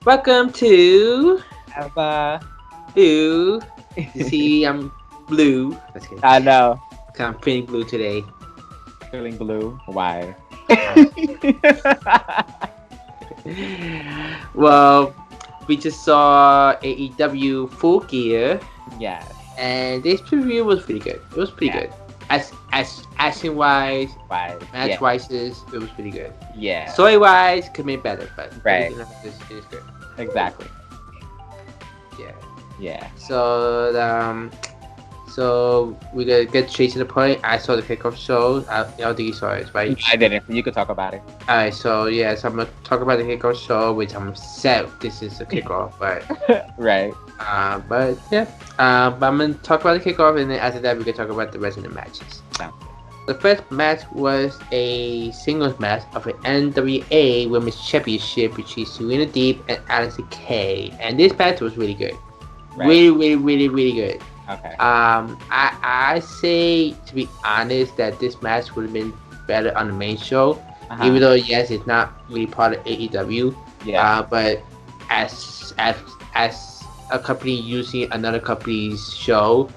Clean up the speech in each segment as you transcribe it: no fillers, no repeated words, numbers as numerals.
Welcome to Blue. You see, I'm blue. I know. I'm feeling blue today. Feeling blue? Why? Well, we just saw AEW Full Gear. Yes. And this preview was pretty good. It was pretty good. As action wise, match wise, it was pretty good. Yeah. Story wise, could be better, but right. It is good. Exactly. Yeah. Yeah. So we're gonna get straight to the point. I saw the kickoff show. I don't think you saw it, right? I didn't. You could talk about it. Alright, so so I'm gonna talk about the kickoff show, which I'm upset this is a kickoff, but right. But I'm gonna talk about the kickoff, and then after that we can talk about the rest of the matches. The first match was a singles match of an NWA Women's Championship between Serena Deeb and Allysin Kay, and this match was really good. Right. Really good. Okay. I say, to be honest, that this match would have been better on the main show, even though yes, it's not really part of AEW. Yeah. But as a company using another company's show,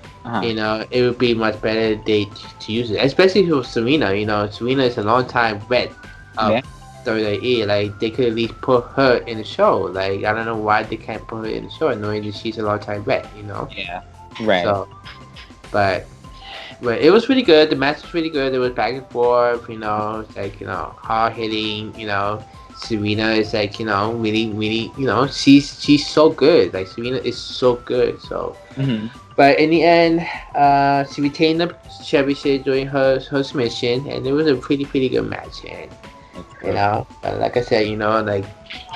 it would be much better to use it, especially for Serena. Serena is a long time vet of WWE. Like, they could at least put her in the show. Like, I don't know why they can't put her in the show, knowing that she's a long time vet. Yeah. Right. So, but it was really good. The match was really good. It was back and forth. It's like hard hitting. Serena is like really. She's so good. Like, Serena is so good. So, but in the end, she retained the championship during her submission, and it was a pretty good match. And like I said, like,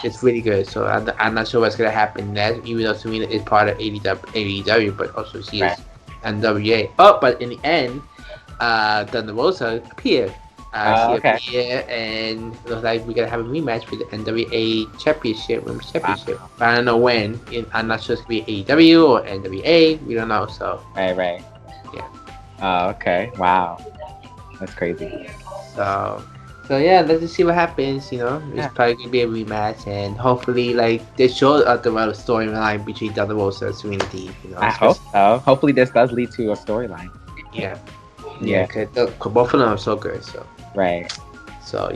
it's really good. So I'm not sure what's gonna happen next, even though Serena is part of AEW, but also she is NWA. Oh, but in the end, Thunder Rosa appeared. She appeared, and it looks like we're gonna have a rematch for the NWA Championship, Women's Championship. But I don't know when. I'm not sure it's gonna be AEW or NWA. We don't know. So right. Yeah. Oh, okay. Wow. That's crazy. So yeah, let's just see what happens. It's probably gonna be a rematch, and hopefully, like, they showed the storyline between Thunder Rosa and Serena Deeb. I hope so. Hopefully, this does lead to a storyline. Yeah. Cause both of them are so good. So. Right. So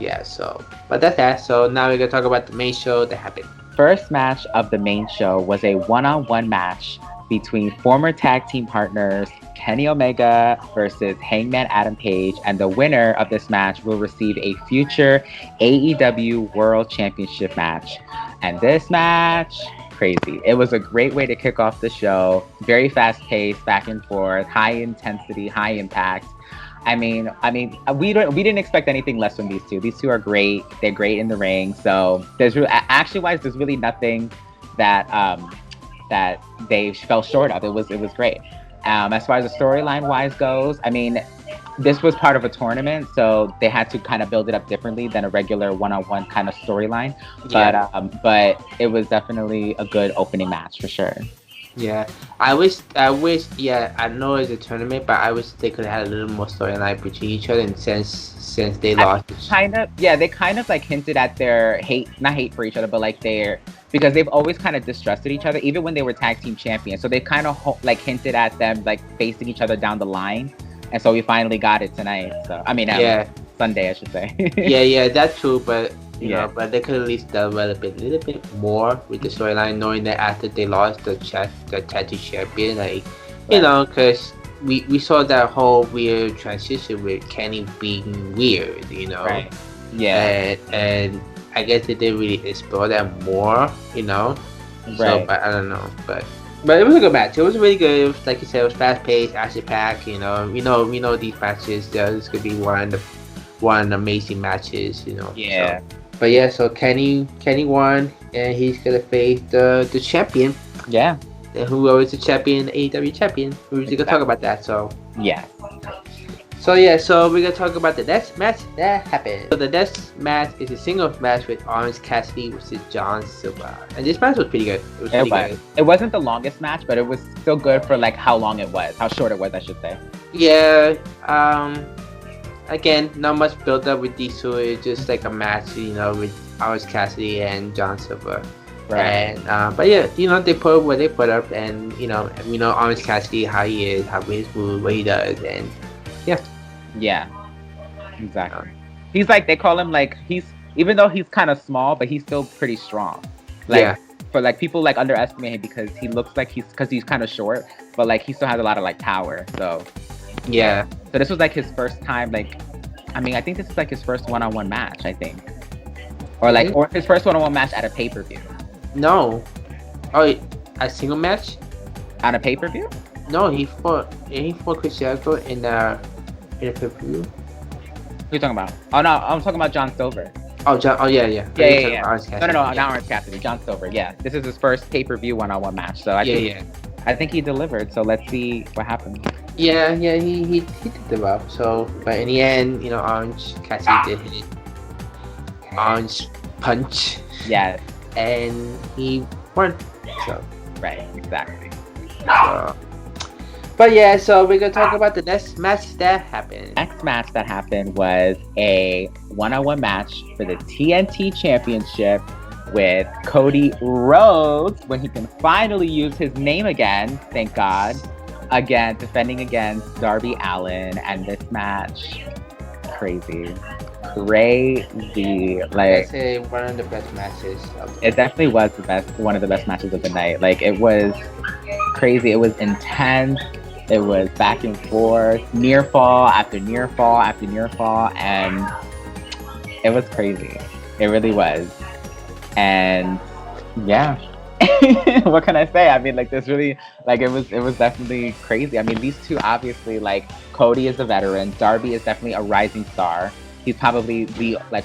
but that's that. So now we're gonna talk about the main show that happened. First match of the main show was a one-on-one match between former tag team partners Kenny Omega versus Hangman Adam Page, and the winner of this match will receive a future AEW World Championship match. And this match, crazy. It was a great way to kick off the show. Very fast-paced, back and forth, high intensity, high impact. I mean, we didn't expect anything less from these two. These two are great. They're great in the ring. So there's really nothing that they fell short of. It was great. As far as the storyline wise goes, I mean, this was part of a tournament, so they had to kind of build it up differently than a regular one-on-one kind of storyline. Yeah. But it was definitely a good opening match for sure. Yeah, I wish. Yeah, I know it's a tournament, but I wish they could have had a little more storyline between each other. And since they lost, they kind of like hinted at their not hate for each other, but like because they've always kind of distrusted each other, even when they were tag team champions. So they kind of hinted at them like facing each other down the line, and so we finally got it tonight. So Sunday, I should say. yeah, that's true, but. But they could at least develop a little bit more with the storyline, knowing that after they lost the tag team champion, because we saw that whole weird transition with Kenny being weird, Right. Yeah. And I guess they didn't really explore that more, Right. So, but I don't know, but it was a good match. It was really good. It was, like you said, it was fast paced, action packed. We know these matches. There's gonna be one of the amazing matches, Yeah. So. But yeah, so Kenny won, and he's gonna face the champion. Yeah. And whoever is the champion, AEW champion. We're gonna talk about that. So yeah. So yeah, so we're gonna talk about the next match that happened. So the next match is a singles match with Orange Cassidy versus John Silver, and this match was pretty good. It was pretty good. It wasn't the longest match, but it was still good for like how long it was, how short it was, I should say. Yeah. Again, not much build up with these two. It's just like a match, with Orange Cassidy and John Silver. Right. And but yeah, they put what they put up, and we know Orange Cassidy, how he is, how his move, what he does, and yeah. Yeah. Exactly. He's like, they call him like, even though he's kind of small, but he's still pretty strong. Like, yeah. For like people like underestimate him because he looks like because he's kind of short, but like he still has a lot of like power. So yeah. So this was like his first time. Like, I mean, I think this is like his first one-on-one match. I think, or his first one-on-one match at a pay-per-view. No. Oh, a single match? On a pay-per-view? No, he fought Chris Jericho in a pay-per-view. Who are you talking about? Oh no, I'm talking about John Silver. Oh, yeah. Yeah. No, not Orange Cassidy. John Silver. Yeah, this is his first pay-per-view one-on-one match. So I think he delivered. So let's see what happens. Yeah, he did well. So, but in the end, Orange Cassidy did hit Orange Punch. Yeah. And he won. So. Right. Exactly. So. But yeah, so we're gonna talk about the next match that happened. Next match that happened was a one-on-one match for the TNT Championship with Cody Rhodes, when he can finally use his name again, thank God. Again, defending against Darby Allin, and this match, crazy. Like, I'd say one of the best matches. It definitely was one of the best matches of the night. Like, it was crazy. It was intense. It was back and forth, near fall after near fall after near fall, and it was crazy. It really was. And yeah, what can I say? I mean, like, this really, like, it was definitely crazy. I mean, these two, obviously, like, Cody is a veteran. Darby is definitely a rising star. He's probably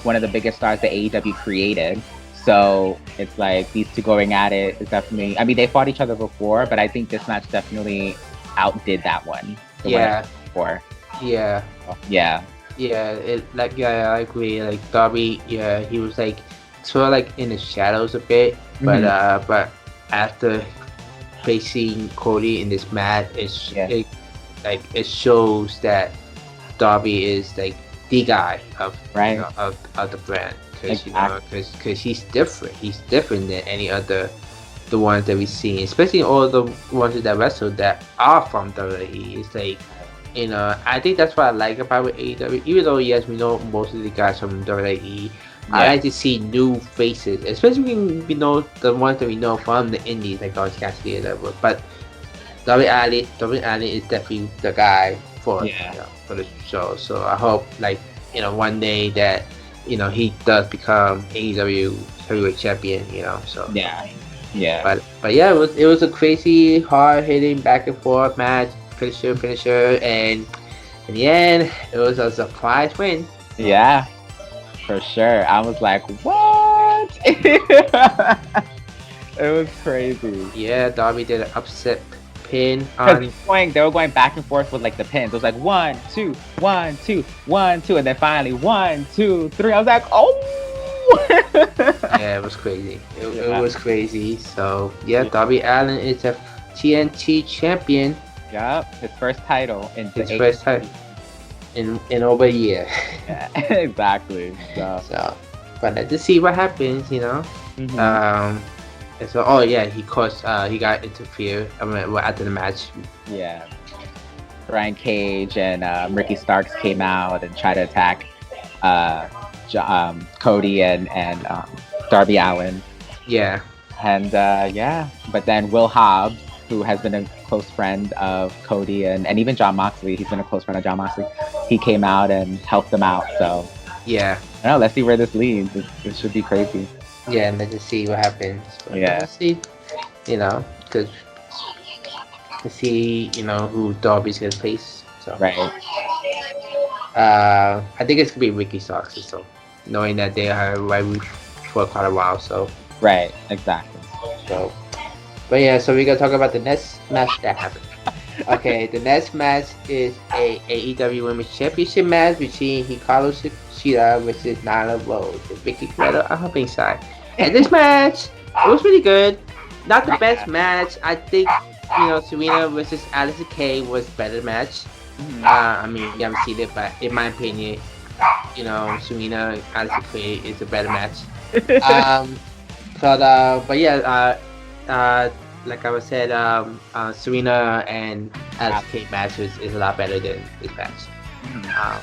one of the biggest stars that AEW created. So it's like these two going at it is definitely, I mean, they fought each other before, but I think this match definitely outdid that one. Before. Yeah. Yeah. Yeah, I agree. Like, Darby, he was like sort of like in the shadows a bit, but but after facing Cody in this match, it shows that Darby is like the guy of of the brand, because he's different. He's different than any other the ones that we've seen, especially all the ones that wrestle that are from WWE. It's like, I think that's what I like about with AEW. Even though, yes, we know most of the guys from WWE, I like to see new faces, especially when we know the ones that we know from the indies, like Orange Cassidy and whatever. But Darby Allin is definitely the guy for the show. So I hope, like, one day that he does become AEW heavyweight champion. So yeah. But yeah, it was a crazy, hard hitting back and forth match, finisher, and in the end, it was a surprise win. Yeah, for sure. I was like, what? It was crazy. Yeah, Darby did an upset pin on. They were going back and forth with like the pins. It was like 1, 2, 1, 2, 1, 2, and then finally 1, 2, 3. I was like, oh. Yeah, it was crazy. It was crazy. So yeah, Darby Allin is a TNT champion. Yep, his first title in over a year. Yeah, exactly. So, but let's just see what happens. And so, he got interfered. After the match. Yeah. Brian Cage and Ricky Starks came out and tried to attack Cody and Darby Allin. Yeah. And but then Will Hobbs, who has been a close friend of Cody and even Jon Moxley, he's been a close friend of Jon Moxley, he came out and helped them out. So yeah. I don't know, let's see where this leads. It should be crazy. Yeah, and let's just see what happens. But let's see, because to see, who Darby's gonna face. So right. I think it's gonna be Ricky Starks or so, knowing that they are rivalry for quite a while. So right, exactly. So, but yeah, so we're gonna talk about the next match that happened. Okay, the next match is a AEW Women's Championship match between Hikaru Shida versus Nyla Rose and Vicky Guerrero on her ringside. And this match, it was really good. Not the best match. I think Serena versus Alice Kay was better match. I mean, we haven't seen it, but in my opinion, Serena Alice Kay is a better match. Um, but yeah, like I was said, Serena and Alice Kay match is a lot better than this match. Um,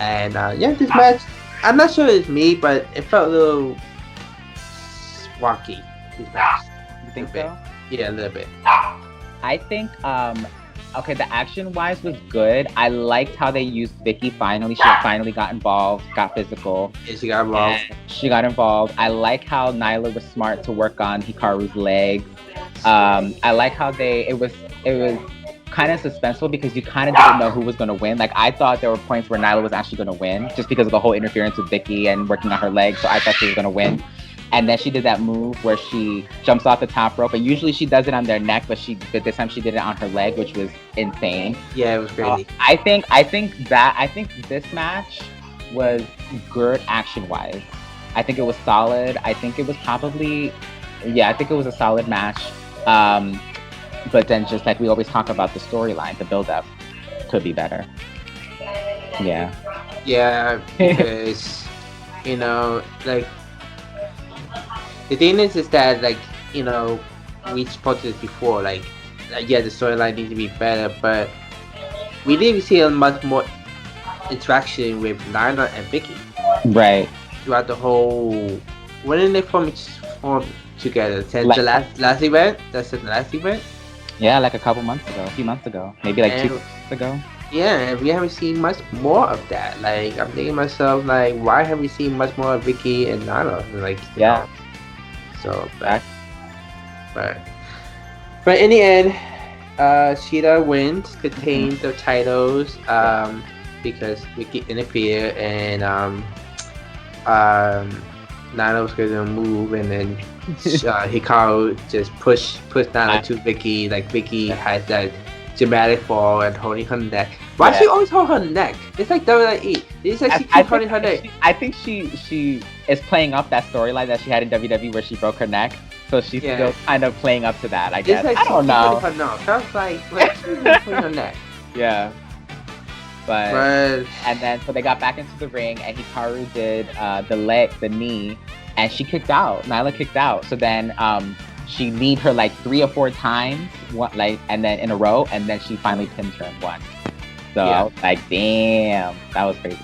and yeah, this match, I'm not sure it's me, but it felt a little wonky. This match, You think so? Yeah, a little bit. I think okay, the action wise was good. I liked how they used Vicky finally. She finally got involved, got physical. Yeah, she got involved. She got involved. I like how Nyla was smart to work on Hikaru's legs. I like how it was kind of suspenseful because you kind of didn't know who was going to win. Like, I thought there were points where Nyla was actually going to win just because of the whole interference with Vicky and working on her legs. So I thought she was going to win. And then she did that move where she jumps off the top rope. And usually she does it on their neck, but this time she did it on her leg, which was insane. Yeah, it was crazy. I think this match was good action-wise. I think it was solid. I think it was a solid match. But then just like we always talk about the storyline, the build-up could be better. Yeah. Yeah, because, like, the thing is that, like, we spoke to this before, like yeah, the storyline needs to be better, but we didn't see a much more interaction with Nyla and Vicky. Right. Throughout the whole, when did they form together? The last event? That's the last event? Yeah, like a few months ago. Maybe like 2 months ago. Yeah, and we haven't seen much more of that. Like, I'm thinking to myself, like, why have we seen much more of Vicky and Nyla? Like, yeah. So, but in the end, Shida wins, contains the titles, because Vicky interfered, and Nyla was going to move, and then Hikaru just pushed Nyla to Vicky. Like, Vicky has that dramatic fall and holding her neck. Why she always hold her neck? It's like WWE. It's like she keeps holding her neck. I think she is playing up that storyline that she had in WWE where she broke her neck. So she's still kind of playing up to that, I guess. Like I don't know. Sounds like she's putting her neck. Yeah. But and then so they got back into the ring and Hikaru did the knee, and she kicked out. Nyla kicked out. So then she kneed her like 3 or 4 times, and then in a row, and then she finally pinned her and won. So I was like, damn, that was crazy.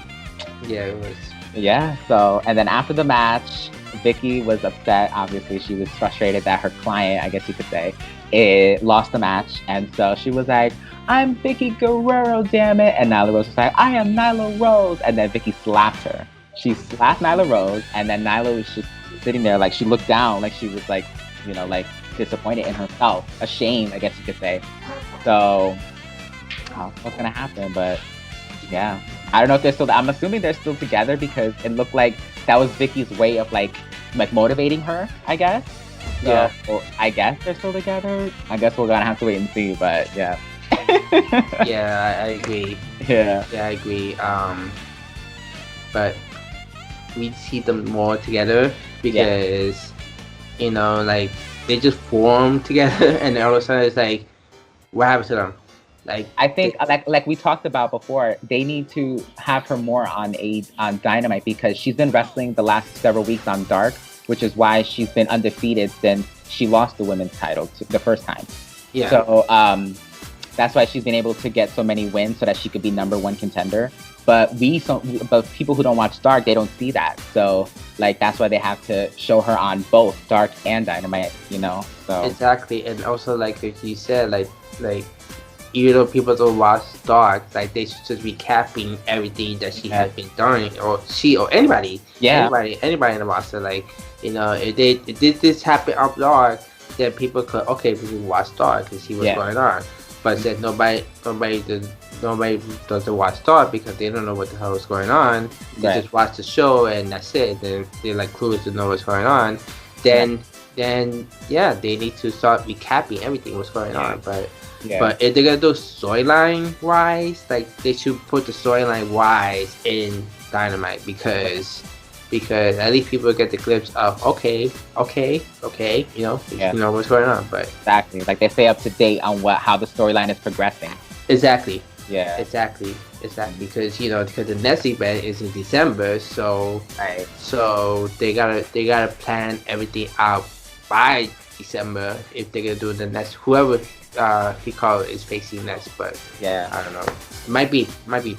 Yeah, it was. Yeah. So and then after the match, Vicky was upset. Obviously, she was frustrated that her client, I guess you could say, lost the match, and so she was like, "I'm Vicky Guerrero, damn it!" And Nyla Rose was like, "I am Nyla Rose," and then Vicky slapped her. She slapped Nyla Rose, and then Nyla was just sitting there, like she looked down, like she was like, like disappointed in herself, ashamed, I guess you could say. So, what's gonna happen? But yeah, I don't know if they're still. I'm assuming they're still together because it looked like that was Vicky's way of like motivating her, I guess. So, yeah. Well, I guess they're still together. I guess we're gonna have to wait and see. But yeah. Yeah, I agree. Yeah, I agree. But we see them more together because like they just form together, and all of a sudden it's like, what happened to them? Like, I think like we talked about before, they need to have her more on Dynamite because she's been wrestling the last several weeks on Dark, which is why she's been undefeated since she lost the women's title the first time. Yeah. So that's why she's been able to get so many wins so that she could be #1 contender. But people who don't watch Dark, they don't see that. So like that's why they have to show her on both Dark and Dynamite. So exactly, and also like you said, like even though people don't watch Dark, like they should just recapping everything that she has been doing, or anybody, anybody in the roster. Like if this happen up Dark, then people could we can watch Dark and see what's going on. But then nobody doesn't watch Dark because they don't know what the hell is going on. They just watch the show and that's it. They're like clueless to know what's going on. Then then yeah, they need to start recapping everything what's going on. But Yeah. but if they're gonna do storyline wise, like they should put the storyline wise in Dynamite because at least people get the glimpse of okay, Yeah. you know what's going on. But Exactly. Like they stay up to date on how the storyline is progressing. exactly, Yeah. exactly, because because the next event is in December, so Right. they gotta plan everything out by December if they're gonna do the next whoever Hikaru is facing next. But Yeah. I don't know. It might be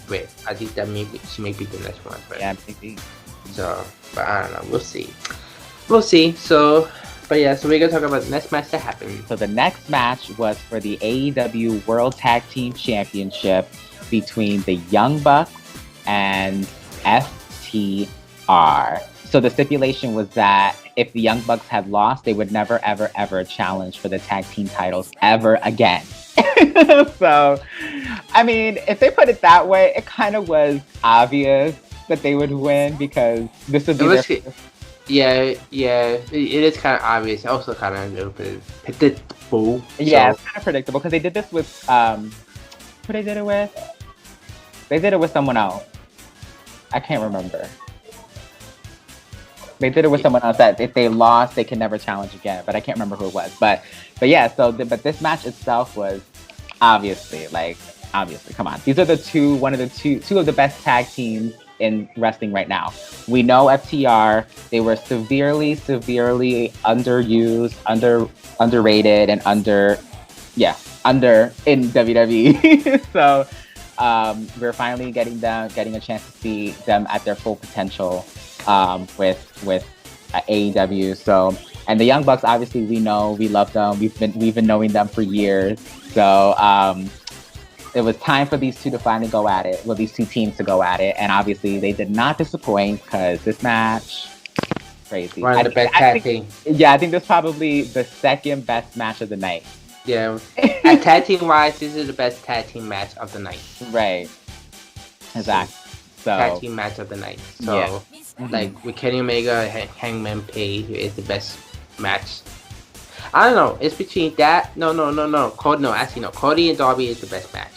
Brit. I think that she may be the next one. But Yeah, maybe. so, but I don't know. We'll see. So, but yeah. So we're gonna talk about the next match that happened. So the next match was for the AEW World Tag Team Championship between the Young Bucks and FTR. So the stipulation was that if the Young Bucks had lost, they would never, ever, ever challenge for the tag team titles ever again. So, I mean, if they put it that way, it kind of was obvious that they would win because this would be their first. Yeah, it is kind of obvious. Also, kind of a little bit predictable. Yeah, it's kind of predictable because they did this with who they did it with? They did it with someone else. I can't remember. They did it with someone else that if they lost, they can never challenge again. But I can't remember who it was. But yeah. So but this match itself was obviously, come on. These are two of the best tag teams in wrestling right now. We know FTR. They were severely underused, underrated, and under in WWE. So we're finally getting a chance to see them at their full potential with AEW. So, and the Young Bucks, obviously, we love them. We've been knowing them for years. So it was time for these two to finally go at it. Well, these two teams to go at it, and obviously they did not disappoint because this match, crazy. One of the best tag team. Yeah, I think this is probably the second best match of the night. Yeah, at tag team wise, this is the best tag team match of the night. Right. Exactly. So tag team match of the night. So yeah. like with Kenny Omega, Hangman Page is the best match. I don't know. It's between that. No. Cody and Darby is the best match.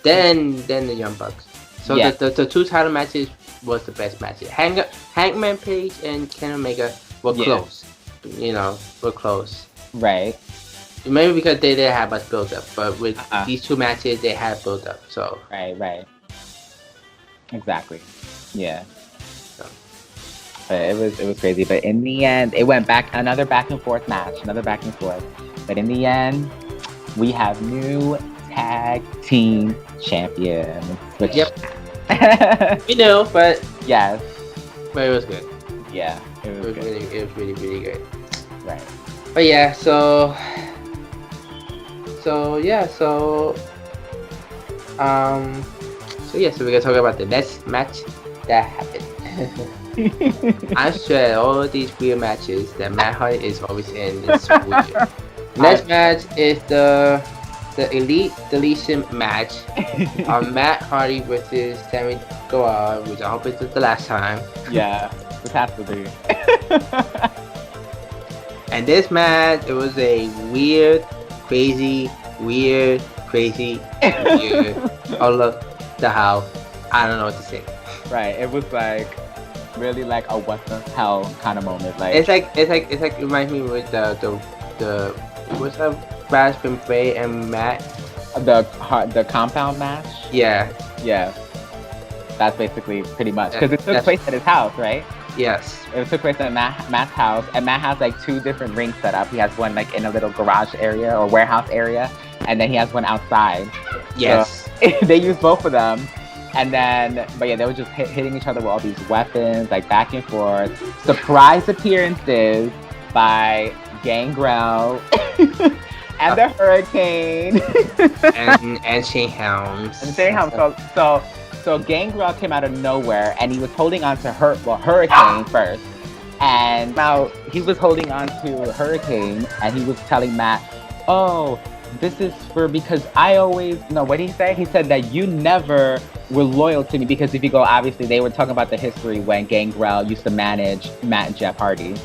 Then the Young Bucks. So Yeah. the two title matches was the best matches. Hangman Page and Kenny Omega were close. Were close. Right. Maybe because they didn't have much build up, but with these two matches they had build up. So Right. Exactly. Yeah. So. But it was crazy. But in the end, it went another back and forth match, But in the end, we have new tag team champions. Which, yep. But yes. But it was good. Yeah. It was good. It was really good. Right. But yeah, so we're gonna talk about the next match that happened. I'm sure all of these weird matches that Matt Hardy is always in is weird. Next match is the Elite Deletion match on Matt Hardy versus Sammy Guevara, which I hope it's the last time. Yeah, this has to be. And this match, it was a weird, crazy year all of the house. I don't know what to say. Right. It was like really like a what the hell kind of moment. Like it's like it reminds me with the what's that match between Bray and Matt? The compound match. Yeah. That's basically pretty much because it took place at his house, right? Yes. It took place at Matt's house, and Matt has like two different rings set up. He has one like in a little garage area or warehouse area, and then he has one outside. Yes. So, they used both of them, and then they were just hitting each other with all these weapons, like back and forth. Surprise appearances by Gangrel and the Hurricane and Shane Helms. So Gangrel came out of nowhere, and he was holding on to Hurricane first. And now he was holding on to Hurricane, and he was telling Matt, "Oh, this is because I always..." No, what did he say? He said that you never were loyal to me, because if you go, obviously, they were talking about the history when Gangrel used to manage Matt and Jeff Hardy.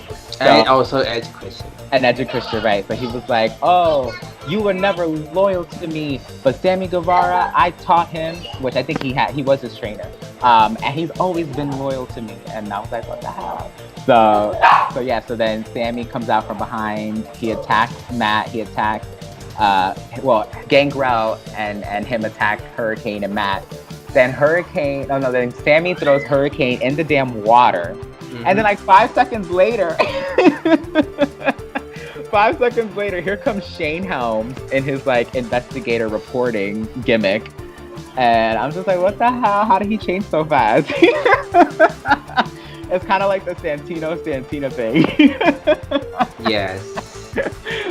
And also Edge Christian. And Edge and Christian, right? So he was like, "Oh, you were never loyal to me, but Sammy Guevara, I taught him," which I think he was his trainer, and he's always been loyal to me. And I was like, "What the hell?" So yeah. So then Sammy comes out from behind. He attacks Matt. He attacks, Gangrel and him attack Hurricane and Matt. Then then Sammy throws Hurricane in the damn water. And then like 5 seconds later, 5 seconds later, here comes Shane Helms in his like investigator reporting gimmick. And I'm just like, what the hell? How did he change so fast? It's kind of like the Santina thing. Yes.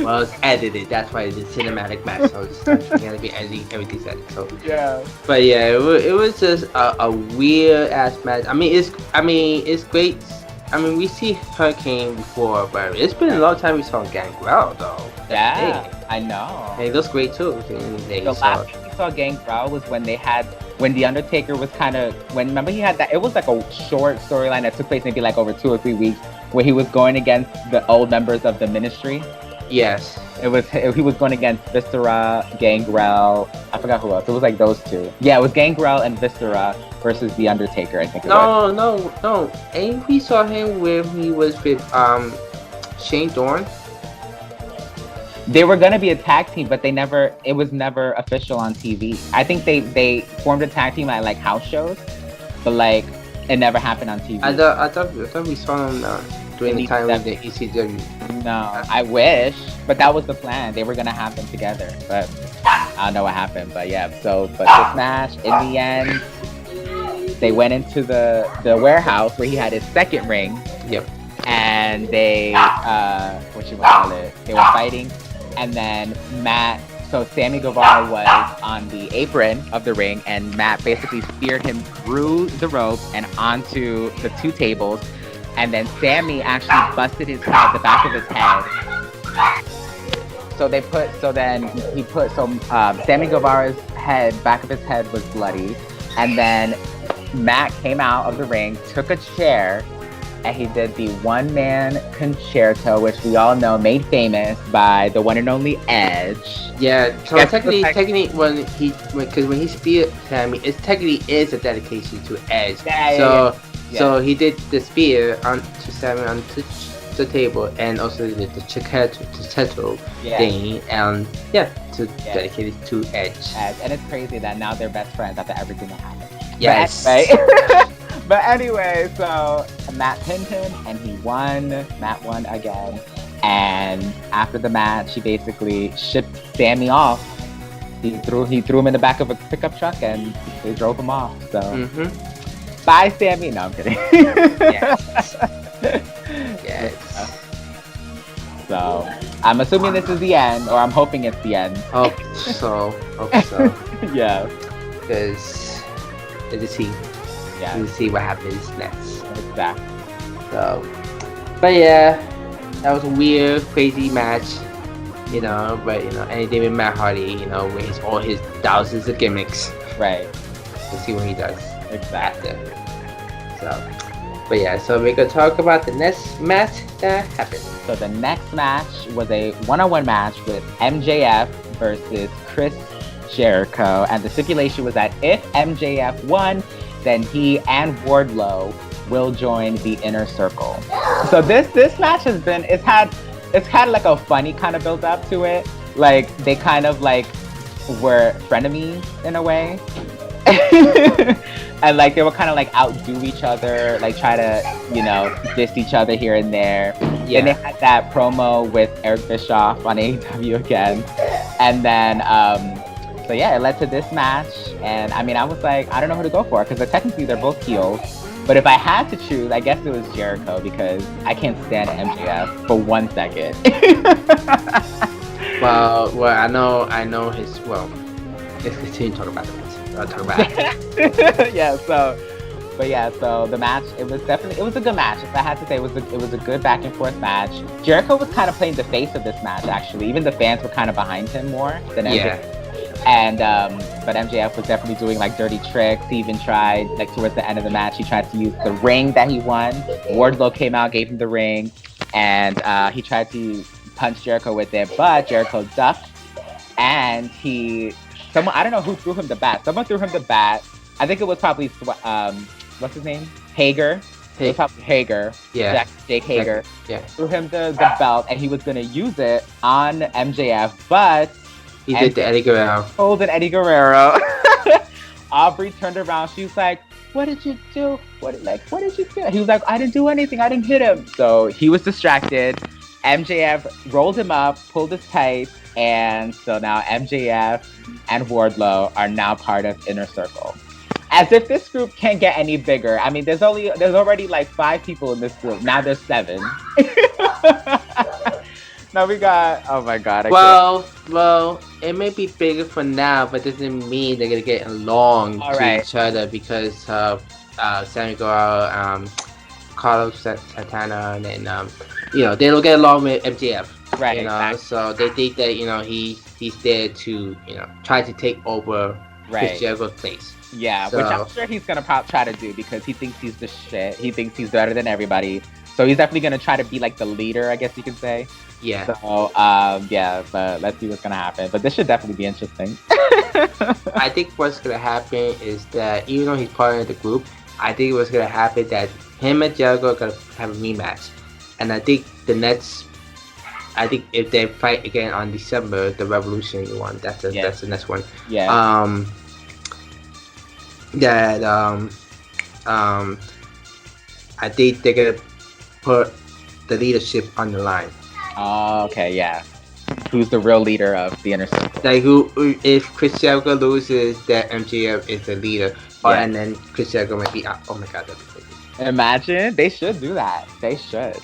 Well, it's edited. That's why it's a cinematic match. So it's going to be editing everything's edited. So Yeah. But yeah, it was just a weird ass match. I mean, it's great. I mean, we see Hurricane before, but it's been a long time we saw Gangrel though. Yeah, I know. And it looks great too. The last time we saw Gangrel was when the Undertaker was remember he had that, it was like a short storyline that took place maybe like over 2 or 3 weeks where he was going against the old members of the Ministry. Yes. He was going against Viscera, Gangrel, I forgot who else. It was like those two. Yeah, it was Gangrel and Viscera versus the Undertaker, I think it was. No. And we saw him where he was with Shane Dorn. They were gonna be a tag team, but it was never official on TV. I think they formed a tag team at like house shows, but like it never happened on TV. I thought we saw him during the time of the ECW. No, I wish, but that was the plan. They were gonna have them together, but I don't know what happened. But yeah, but this match, in the end, they went into the warehouse where he had his second ring. Yep. And they they were fighting, and then Sammy Guevara was on the apron of the ring, and Matt basically speared him through the rope and onto the 2 tables. And then Sammy actually busted the back of his head. Sammy Guevara's back of his head was bloody. And then Matt came out of the ring, took a chair, and he did the one-man concerto, which we all know made famous by the one and only Edge. Yeah, so technically when he speared Sammy, it technically is a dedication to Edge. So he did the spear onto Sammy onto the table, and also the chiquetto thing, and dedicate it to Edge. And it's crazy that now they're best friends after everything that happened. Yes. But anyway, so Matt pinned him, and he won. Matt won again. And after the match, he basically shipped Sammy off. He threw him in the back of a pickup truck, and they drove him off. So, bye, Sammy. No, I'm kidding. Yes. Yes. So, I'm assuming this is the end, or I'm hoping it's the end. Hope so. Yeah. Because let's see. Yeah. We'll see what happens next. Exactly. So, but yeah, that was a weird, crazy match, But anything with Matt Hardy, with all his thousands of gimmicks. Right. We'll see what he does. Exactly. But yeah, so we're gonna talk about the next match that happened. So the next match was a one-on-one match with MJF versus Chris Jericho, and the stipulation was that if MJF won, then he and Wardlow will join the Inner Circle. So this match it's had like a funny kind of build up to it. Like they kind of like were frenemies in a way. And like they were kind of like outdo each other, like try to, diss each other here and there. Yeah. And they had that promo with Eric Bischoff on AEW again. And then so yeah, it led to this match, and I mean, I was like, I don't know who to go for, because technically they're both heels. But if I had to choose, I guess it was Jericho, because I can't stand MJF for 1 second. well, I know his. Well, let's continue to talk about it. I'll talk about it. So the match, it was a good match. If I had to say, it was a good back and forth match. Jericho was kind of playing the face of this match, actually. Even the fans were kind of behind him more than MJF. Yeah. And but MJF was definitely doing like dirty tricks. He even tried, like towards the end of the match, he tried to use the ring that he won. Wardlow came out, gave him the ring, and he tried to punch Jericho with it, but Jericho ducked, and someone, I don't know who threw him the bat. Someone threw him the bat. I think it was probably what's his name? Hager. It was probably Hager. Yeah. Jake Hager. Yeah. Threw him the belt, and he was gonna use it on MJF, but he did the Eddie Guerrero. Pulled an Eddie Guerrero. Aubrey turned around. She was like, "What did you do? What did you do?" He was like, "I didn't do anything. I didn't hit him." So he was distracted. MJF rolled him up, pulled his tights, and so now MJF and Wardlow are now part of Inner Circle. As if this group can't get any bigger. I mean, there's already like 5 people in this group. Now there's 7. Now we got, oh my god. Well, it may be bigger for now, but doesn't mean they're gonna get along each other because of Sammy Guevara, Carlos Santana, and then they don't get along with MJF. Right. Exactly. So they think that he's there to try to take over Chris Jericho's place. Yeah, so, which I'm sure he's gonna try to do because he thinks he's the shit. He thinks he's better than everybody. So he's definitely gonna try to be like the leader, I guess you could say. Yeah. So but let's see what's gonna happen. But this should definitely be interesting. I think what's gonna happen is that even though he's part of the group, I think what's gonna happen that him and Jericho are gonna have a rematch, and I think if they fight again on December, the Revolution one, that's the next one. Yeah. I think they're gonna put the leadership on the line. Oh, okay, yeah. Who's the real leader of the Inner Circle? Like if Chris Jericho loses, that MJF is the leader, and then Chris Jericho might be out. Oh my god, that'd be crazy. Imagine, they should do that. They should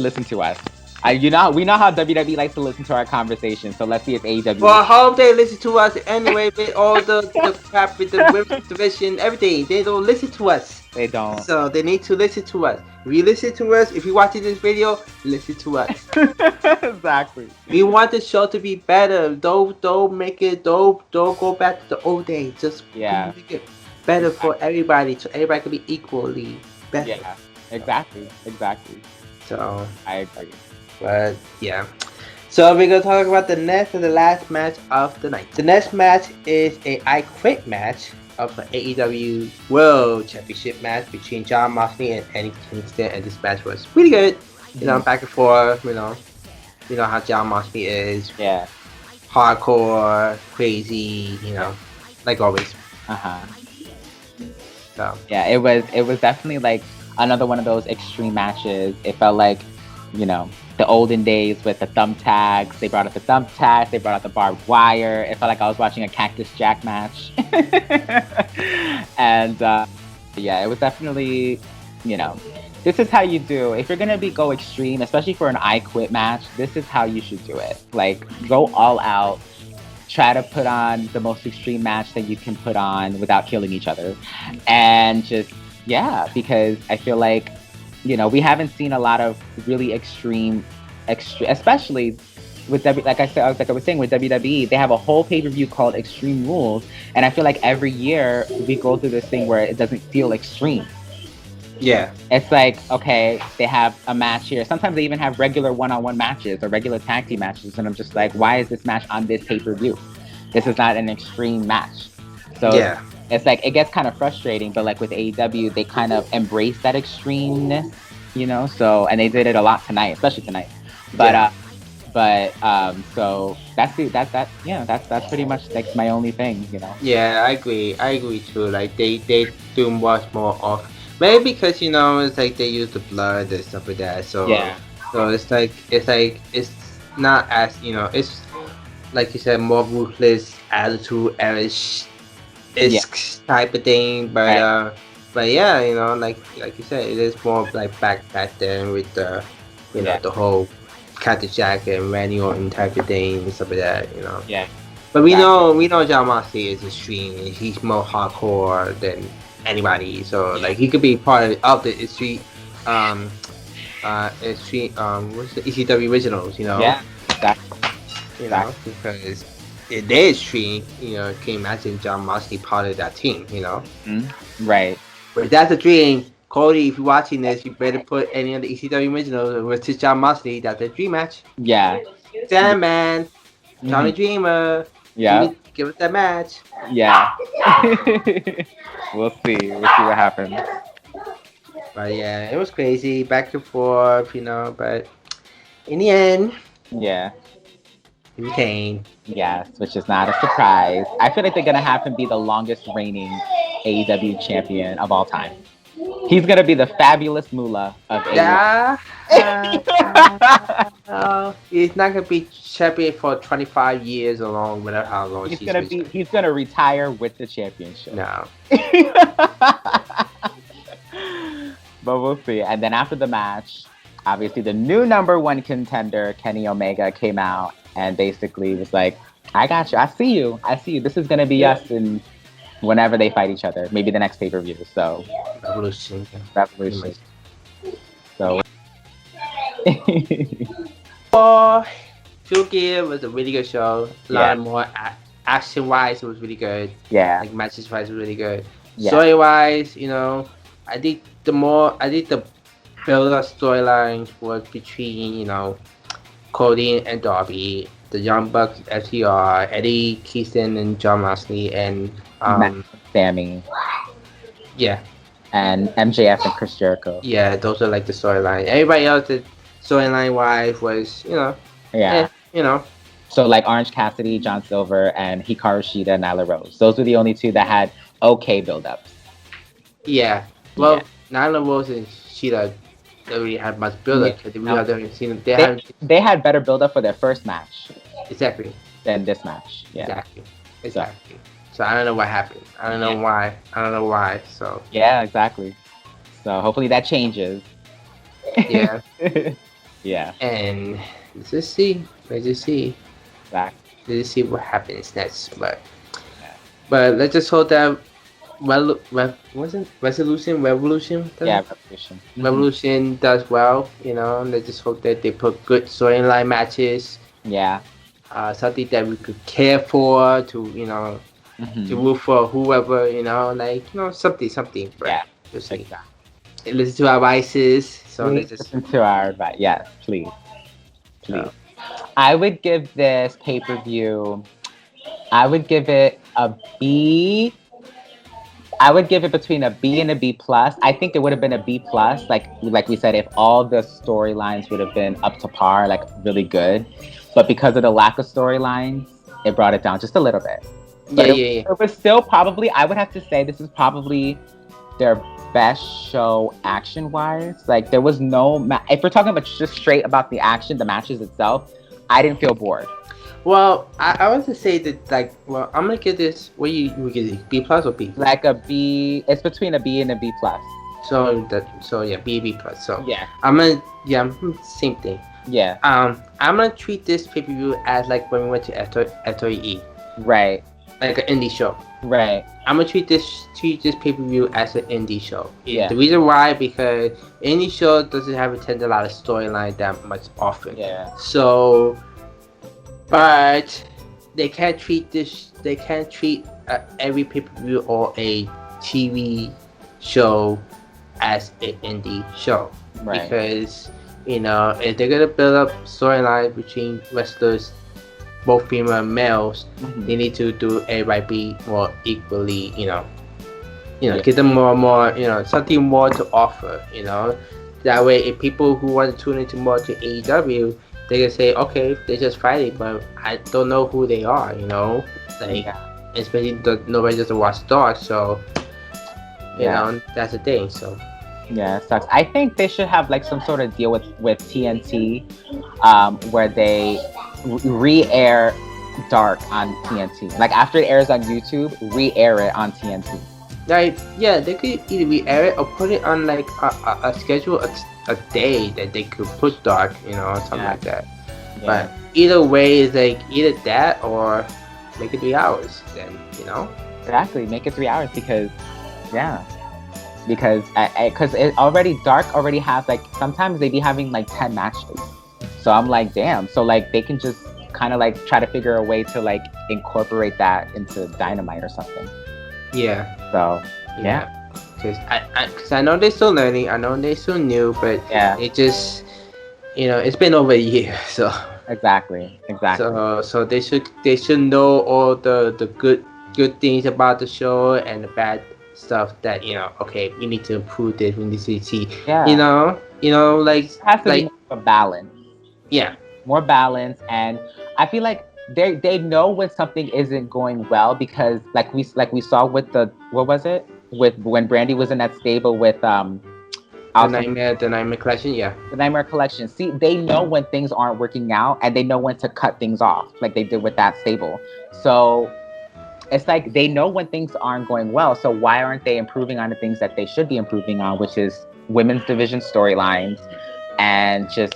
listen to us. We know how WWE likes to listen to our conversations, so let's see if AEW. Well, I hope they listen to us anyway with all the crap with the women's division, everything. They don't listen to us. They don't. So they need to listen to us. If you listen to us, if you're watching this video, listen to us. Exactly. We want the show to be better. Don't go back to the old days. Just make it better for everybody, so everybody can be equally better. Yeah, exactly. So I agree. But yeah. So we're gonna talk about the next and the last match of the night. The next match is a I Quit match of the AEW World Championship match between Jon Moxley and Eddie Kingston, and this match was pretty good. Back and forth. You know how Jon Moxley is. Yeah. Hardcore, crazy. Like always. So yeah, it was definitely like another one of those extreme matches. It felt like, the olden days with the thumbtacks. They brought out the thumbtacks. They brought out the barbed wire. It felt like I was watching a Cactus Jack match. And it was definitely, this is how you do. If you're gonna go extreme, especially for an I Quit match, this is how you should do it. Like, go all out. Try to put on the most extreme match that you can put on without killing each other, and just because I feel like, we haven't seen a lot of really extreme, especially with like I was saying with WWE, they have a whole pay-per-view called Extreme Rules, and I feel like every year we go through this thing where it doesn't feel extreme. Yeah. It's like, okay, they have a match here. Sometimes they even have regular one-on-one matches or regular tag team matches, and I'm just like, why is this match on this pay-per-view? This is not an extreme match. So it's like, it gets kind of frustrating, but like with AEW, they kind of embrace that extremeness, so, and they did it a lot tonight, especially tonight. But so that's pretty much like my only thing, Yeah, I agree too. Like they do much more of, maybe because it's like they use the blood and stuff like that. So so it's not as it's like you said, more ruthless attitude, type of thing. But like you said, it is more like back then with the the whole Cactus Jack and Randy Orton type of thing and stuff like that. Yeah. But we know Jon Moxley is extreme. He's more hardcore than anybody. So like he could be part of the extreme what's the ECW originals, Yeah. Because if they're extreme, can you imagine Jon Moxley part of that team, Right. But if that's a dream, Cody, if you're watching this, you better put any of the ECW originals with John Moxley. That's the dream match. Yeah. Sandman, Tommy Dreamer. Yeah. Give us that match. Yeah. We'll see. We'll see what happens. But yeah, it was crazy, back and forth, but in the end, Yeah. he retained. Yes, which is not a surprise. I feel like they're gonna have him be the longest reigning AEW champion of all time. He's gonna be the fabulous Moolah of AEW. Yeah. He's not gonna be champion for 25 years or long, whatever how long He's gonna retire with the championship. No. But we'll see. And then after the match, obviously the new number one contender, Kenny Omega, came out and basically was like, I got you. I see you. This is gonna be us and whenever they fight each other. Maybe the next pay-per-view. So Revolution. So Full Gear was a really good show. A lot more action wise, it was really good. Yeah. Like matches wise, it was really good. Yeah. Story wise, I think the build up storylines was between, Cody and Darby, the Young Bucks, FTR, Eddie Kingston and John Moxley, and Sammy. Yeah. And MJF and Chris Jericho. Yeah, those are like the storyline. Everybody else, the storyline wise was, So like Orange Cassidy, John Silver, and Hikaru Shida and Nyla Rose. Those were the only two that had okay build-ups. Yeah. Well, Nyla Rose and Shida don't really have much build-up because we haven't seen them. They had better build-up for their first match. Exactly. Than this match. Yeah. Exactly. So I don't know what happened. I don't know why. So. Yeah, exactly. So hopefully that changes. Yeah. Yeah. And let's just see. Exactly. Let's just see what happens next. But let's just hope that Revolution. Revolution does well. Let's just hope that they put good storyline matches. Yeah. Something that we could care for to to root for whoever, something. But yeah. Just exactly. Listen to our advices. So listen to our advice. Yes, please. I would give this pay-per-view. I would give it a B. I would give it between a B and a B plus. I think it would have been a B plus, like we said, if all the storylines would have been up to par, like really good. But because of the lack of storylines, it brought it down just a little bit. But it was still probably, I would have to say, this is probably their best show action-wise. Like, there was no... if we're talking about just straight about the action, the matches itself, I didn't feel bored. Well, I want to say that, I'm going to give this... What you give it? B plus or B? Like a B... It's between a B and a B plus. So B plus. So, yeah. Same thing. Yeah. I'm going to treat this pay-per-view as, like, when we went to FTE. Right. Like an indie show. Right. I'm gonna treat this pay-per-view as an indie show. Yeah. The reason why, because indie show doesn't have a lot of storyline that much often. Yeah. So, but they can't treat every pay-per-view or a TV show as an indie show. Right. Because if they're gonna build up storyline between wrestlers, both female and males, they need to do everybody be more equally, give them more, something more to offer, That way, if people who want to tune into more to AEW, they can say, okay, they're just fighting, but I don't know who they are, especially nobody doesn't watch Dark, so, that's the thing, so. Yeah, it sucks. I think they should have like some sort of deal with TNT, where they re-air Dark on TNT. Like after it airs on YouTube, re-air it on TNT. Like, yeah, they could either re-air it or put it on like a schedule, a day that they could put Dark, something like that. Yeah. But either way, is like either that or make it 3 hours. Then Exactly, make it 3 hours because it already Dark already has like sometimes they be having like 10 matches. So I'm like, damn. So like they can just kind of like try to figure a way to like incorporate that into Dynamite or something. Yeah. So yeah. because cause I know they're still learning. I know they're still new, but Yeah. it just it's been over a year, so Exactly. so they should know all the good things about the show and the bad stuff that okay, we need to improve this, we need to see Yeah. like It has to be more of a balance. yeah. More balance, and I feel like they know when something isn't going well, because like we saw with the, what was it, with when Brandy was in that stable with also The Nightmare Collection, yeah. the Nightmare Collection. See, they know when things aren't working out, and they know when to cut things off, like they did with that stable. So it's like they know when things aren't going well. So why aren't they improving on the things that they should be improving on, which is women's division storylines, and just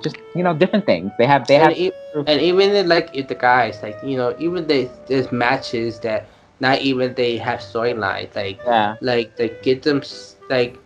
just different things. and, and even like if the guys, like even there's matches that not even they have storylines, yeah, like get them like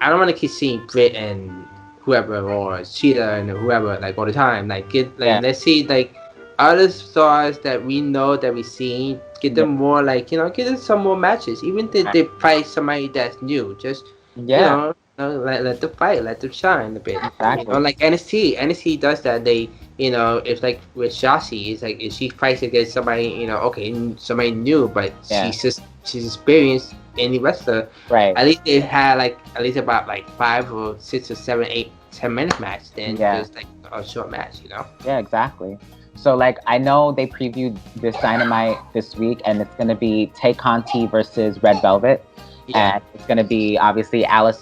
I don't want to keep seeing Brit and whoever, or Cheetah and whoever, like all the time. Like get like yeah, let's see like other stars that we know that we seen. Get yeah, them more, like get them some more matches. Even if they fight somebody that's new, just yeah, let them fight, let them shine a bit. exactly. Like NXT does that. They it's like with Shotzi, it's like if she fights against somebody, okay, somebody new, but Yeah, she's experienced any wrestler. right. At least they had like at least about like 5 or 6 or 7, 8, 10 minute match. Then Yeah, just like a short match, yeah, exactly. So like I know they previewed this Dynamite this week, and it's gonna be Tay Conti versus Red Velvet. Yeah. And it's going to be obviously Anna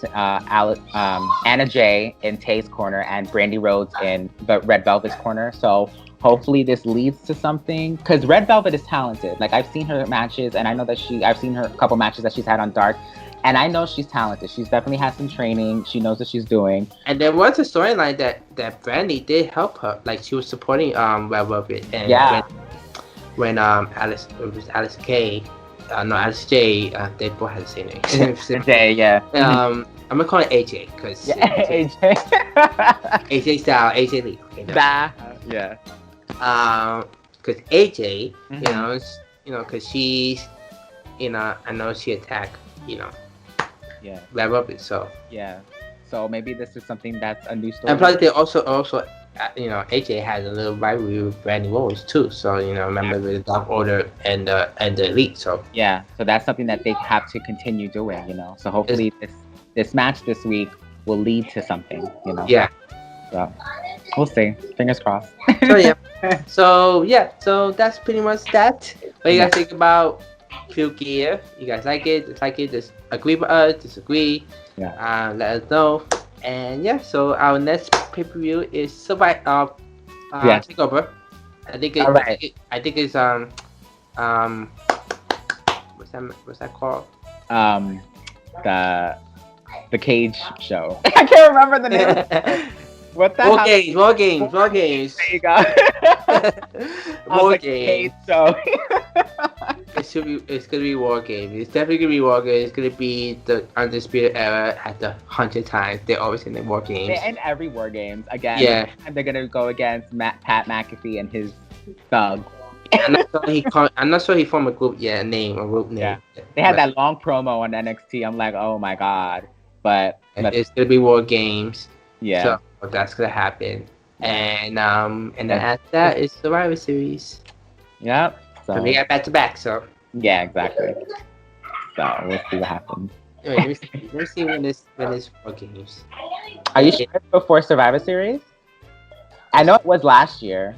Jay in Tay's corner, and Brandy Rhodes in the Red Velvet's corner. So hopefully this leads to something, because Red Velvet is talented. Like I've seen her matches, and I know that I've seen her a couple matches that she's had on Dark, and I know she's talented. She's definitely had some training. She knows what she's doing. And there was a storyline that Brandy did help her. Like she was supporting Red Velvet, and Yeah. when Alice, it was Alice K. No, Alice J. They both had the same name. Jay, yeah. I'm gonna call it AJ because AJ. AJ Style, AJ Lee. Okay, no. Yeah. Because AJ, Mhm. because she's, I know she attacked, Yeah. Red Velvet, so. Yeah. So maybe this is something that's a new story. And plus, they also, AJ has a little rivalry with Brandy Rhodes too. So remember the Dark Order and the Elite. So Yeah. So that's something that they have to continue doing. So hopefully this match this week will lead to something. yeah. So we'll see. Fingers crossed. So so that's pretty much that. What you guys think about Full Gear? You guys like it? Dislike it? Just agree with us? Disagree? Yeah. Let us know. And so our next pay-per-view is Takeover. I think it's what's that called? The Cage Show. I can't remember the name. What the War Games. There you go. War Games. Cage Show. It's gonna be War Games. It's definitely gonna be War Games. It's gonna be the Undisputed Era at the 100 times. They're always in the War Games. They're in every War Games again. Yeah. And they're gonna go against Pat McAfee and his thugs. I'm not sure he formed a group name. Yeah. They had that long promo on NXT. I'm like, oh my god. But it's gonna be War Games. Yeah. So that's gonna happen. And then after that is Survivor Series. Yep. So we got back to back. So yeah, exactly. So we'll see what happens. Anyway, let me see when this War Games. Are you sure it's before Survivor Series? I know it was last year.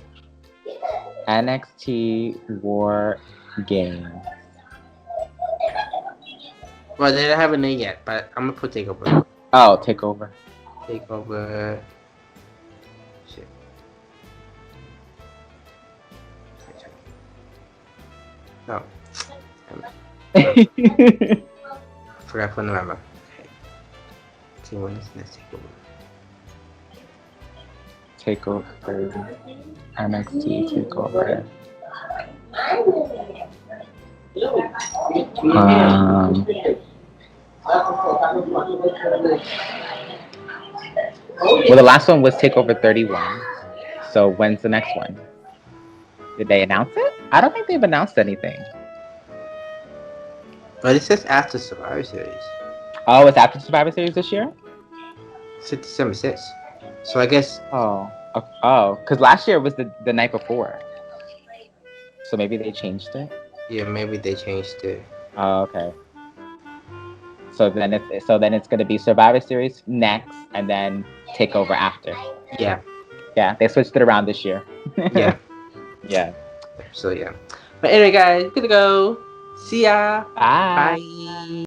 NXT War Games. Well, they don't have a name yet, but I'm gonna put Takeover. Oh, Takeover. Takeover. Shit. No. Forgot for November. Okay. See when is next Takeover. Takeover. NXT Takeover. Well, the last one was Takeover 31. So when's the next one? Did they announce it? I don't think they've announced anything. But it says after Survivor Series. Oh, it's after Survivor Series this year? It's December 6th. So I guess. Oh, because last year was the night before. So maybe they changed it. Yeah, maybe they changed it. Oh, okay. So then it's gonna be Survivor Series next, and then Takeover after. Yeah. Yeah, they switched it around this year. Yeah. Yeah. So yeah. But anyway, guys, gotta go. See ya. Bye. Bye.